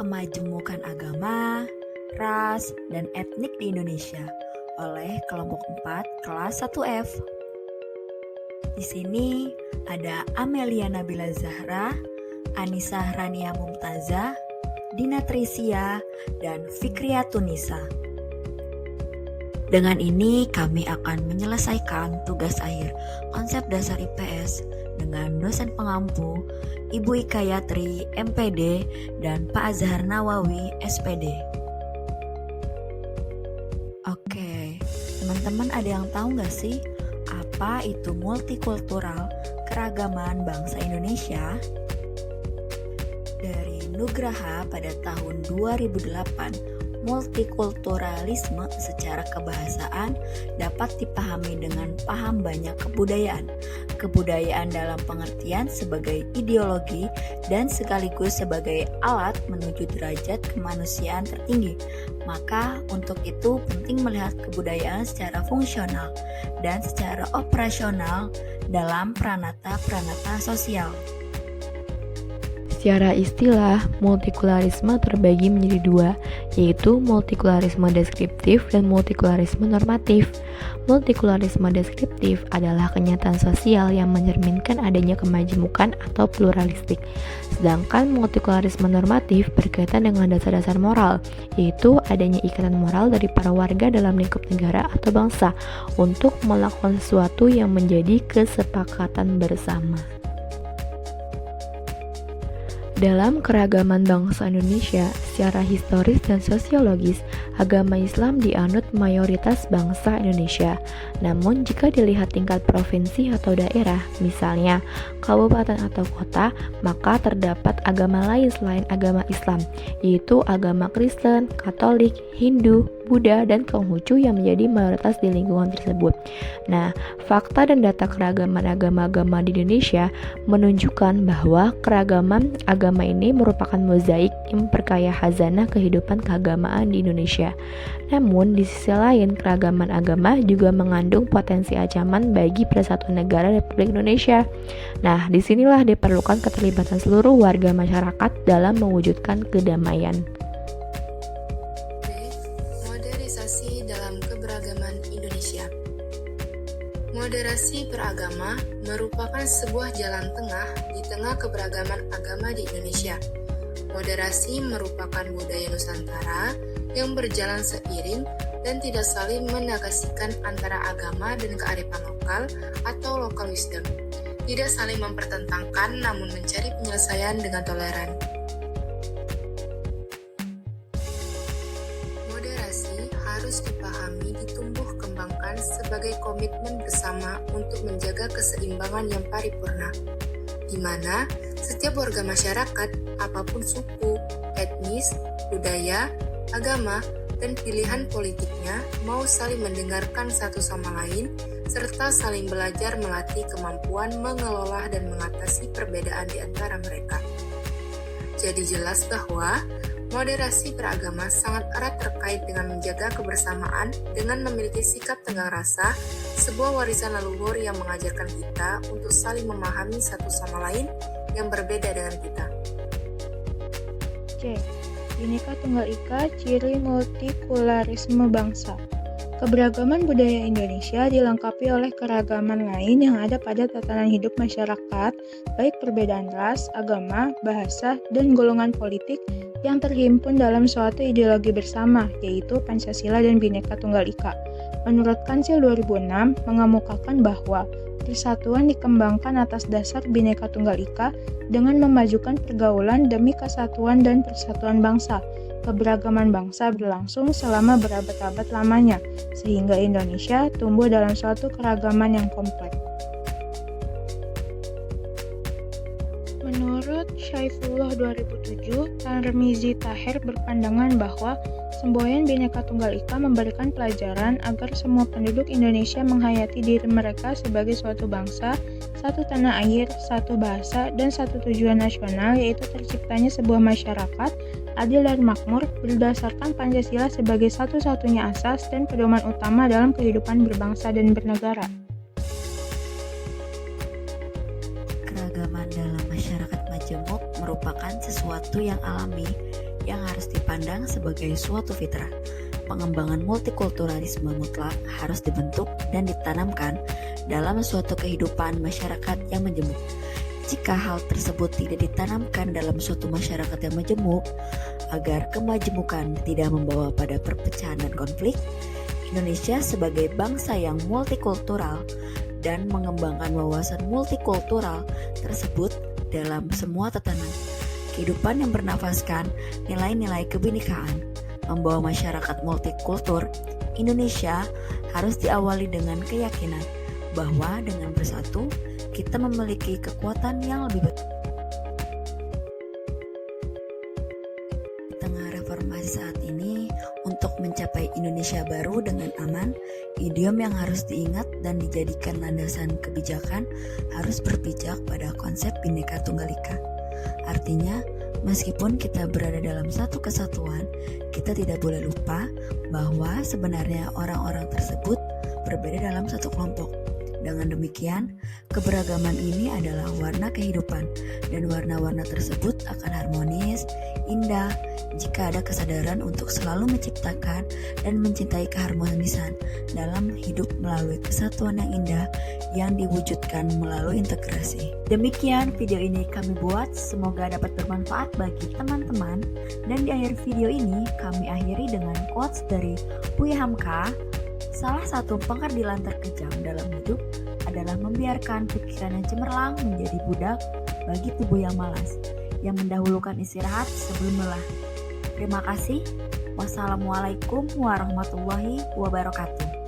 Kemajemukan Agama, Ras, dan Etnik di Indonesia oleh kelompok 4 kelas 1F. Di sini ada Amelia Nabila Zahra, Anissa Rania Mumtazah, Dina Trisia, dan Fikria Tunisa. Dengan ini kami akan menyelesaikan tugas akhir konsep dasar IPS dengan dosen pengampu Ibu Ika Yatri, MPD, dan Pak Azhar Nawawi, SPD. Oke, teman-teman ada yang tahu nggak sih apa itu multikultural keragaman bangsa Indonesia? Dari Nugraha pada tahun 2008, multikulturalisme secara kebahasaan dapat dipahami dengan paham banyak kebudayaan. Kebudayaan dalam pengertian sebagai ideologi dan sekaligus sebagai alat menuju derajat kemanusiaan tertinggi. Maka untuk itu penting melihat kebudayaan secara fungsional dan secara operasional dalam pranata-pranata sosial. Secara istilah, multikulturalisme terbagi menjadi dua, yaitu multikulturalisme deskriptif dan multikulturalisme normatif. Multikulturalisme deskriptif adalah kenyataan sosial yang mencerminkan adanya kemajemukan atau pluralistik. Sedangkan multikulturalisme normatif berkaitan dengan dasar-dasar moral, yaitu adanya ikatan moral dari para warga dalam lingkup negara atau bangsa untuk melakukan sesuatu yang menjadi kesepakatan bersama. Dalam keragaman bangsa Indonesia, secara historis dan sosiologis, agama Islam dianut mayoritas bangsa Indonesia. Namun, jika dilihat tingkat provinsi atau daerah, misalnya kabupaten atau kota, maka terdapat agama lain selain agama Islam, yaitu agama Kristen, Katolik, Hindu, Buddha, dan Konghucu yang menjadi mayoritas di lingkungan tersebut. Nah, fakta dan data keragaman agama-agama di Indonesia menunjukkan bahwa keragaman agama ini merupakan mozaik yang memperkaya khazanah kehidupan keagamaan di Indonesia. Namun, di sisi lain, keragaman agama juga mengandung potensi ancaman bagi persatuan negara Republik Indonesia. Nah, disinilah diperlukan keterlibatan seluruh warga masyarakat dalam mewujudkan kedamaian. Moderasi dalam keberagaman Indonesia. Moderasi beragama merupakan sebuah jalan tengah di tengah keberagaman agama di Indonesia. Moderasi merupakan budaya Nusantara yang berjalan seiring dan tidak saling menegasikan antara agama dan kearifan lokal atau local wisdom. Tidak saling mempertentangkan namun mencari penyelesaian dengan toleran. Moderasi harus dipahami ditumbuh kembangkan sebagai komitmen bersama untuk menjaga keseimbangan yang paripurna, di mana setiap warga masyarakat, apapun suku, etnis, budaya, agama, dan pilihan politiknya, mau saling mendengarkan satu sama lain, serta saling belajar melatih kemampuan mengelola dan mengatasi perbedaan di antara mereka. Jadi jelas bahwa moderasi beragama sangat erat terkait dengan menjaga kebersamaan dengan memiliki sikap tenggang rasa, sebuah warisan leluhur yang mengajarkan kita untuk saling memahami satu sama lain yang berbeda dengan kita. C. Bhinneka Tunggal Ika, ciri multikulturalisme bangsa. Keberagaman budaya Indonesia dilengkapi oleh keragaman lain yang ada pada tatanan hidup masyarakat, baik perbedaan ras, agama, bahasa, dan golongan politik yang terhimpun dalam suatu ideologi bersama, yaitu Pancasila dan Bhinneka Tunggal Ika. Menurut Kansil 2006, mengemukakan bahwa persatuan dikembangkan atas dasar Bhinneka Tunggal Ika dengan memajukan pergaulan demi kesatuan dan persatuan bangsa. Keberagaman bangsa berlangsung selama berabad-abad lamanya, sehingga Indonesia tumbuh dalam suatu keragaman yang kompleks. Menurut Syaifullah 2007, Tarmizi Taher berpandangan bahwa semboyan Bhinneka Tunggal Ika memberikan pelajaran agar semua penduduk Indonesia menghayati diri mereka sebagai suatu bangsa, satu tanah air, satu bahasa, dan satu tujuan nasional, yaitu terciptanya sebuah masyarakat adil dan makmur berdasarkan Pancasila sebagai satu-satunya asas dan pedoman utama dalam kehidupan berbangsa dan bernegara. Keragaman dalam masyarakat majemuk merupakan sesuatu yang alami yang dipandang sebagai suatu fitrah. Pengembangan multikulturalisme mutlak harus dibentuk dan ditanamkan dalam suatu kehidupan masyarakat yang majemuk. Jika hal tersebut tidak ditanamkan dalam suatu masyarakat yang majemuk, agar kemajemukan tidak membawa pada perpecahan dan konflik, Indonesia sebagai bangsa yang multikultural dan mengembangkan wawasan multikultural tersebut dalam semua tatanan kehidupan yang bernafaskan nilai-nilai kebinekaan, membawa masyarakat multikultur. Indonesia harus diawali dengan keyakinan bahwa dengan bersatu kita memiliki kekuatan yang lebih besar. Di tengah reformasi saat ini, untuk mencapai Indonesia baru dengan aman, idiom yang harus diingat dan dijadikan landasan kebijakan harus berpijak pada konsep Bhinneka Tunggal Ika. Artinya, meskipun kita berada dalam satu kesatuan, kita tidak boleh lupa bahwa sebenarnya orang-orang tersebut berbeda dalam satu kelompok. Dengan demikian, keberagaman ini adalah warna kehidupan, dan warna-warna tersebut akan harmonis, indah, jika ada kesadaran untuk selalu menciptakan dan mencintai keharmonisan dalam hidup melalui kesatuan yang indah yang diwujudkan melalui integrasi. Demikian video ini kami buat, semoga dapat bermanfaat bagi teman-teman. Dan di akhir video ini kami akhiri dengan quotes dari Buya Hamka. Salah satu pengadilan terkejam dalam hidup adalah membiarkan pikiran yang cemerlang menjadi budak bagi tubuh yang malas, yang mendahulukan istirahat sebelum lelah. Terima kasih. Wassalamualaikum warahmatullahi wabarakatuh.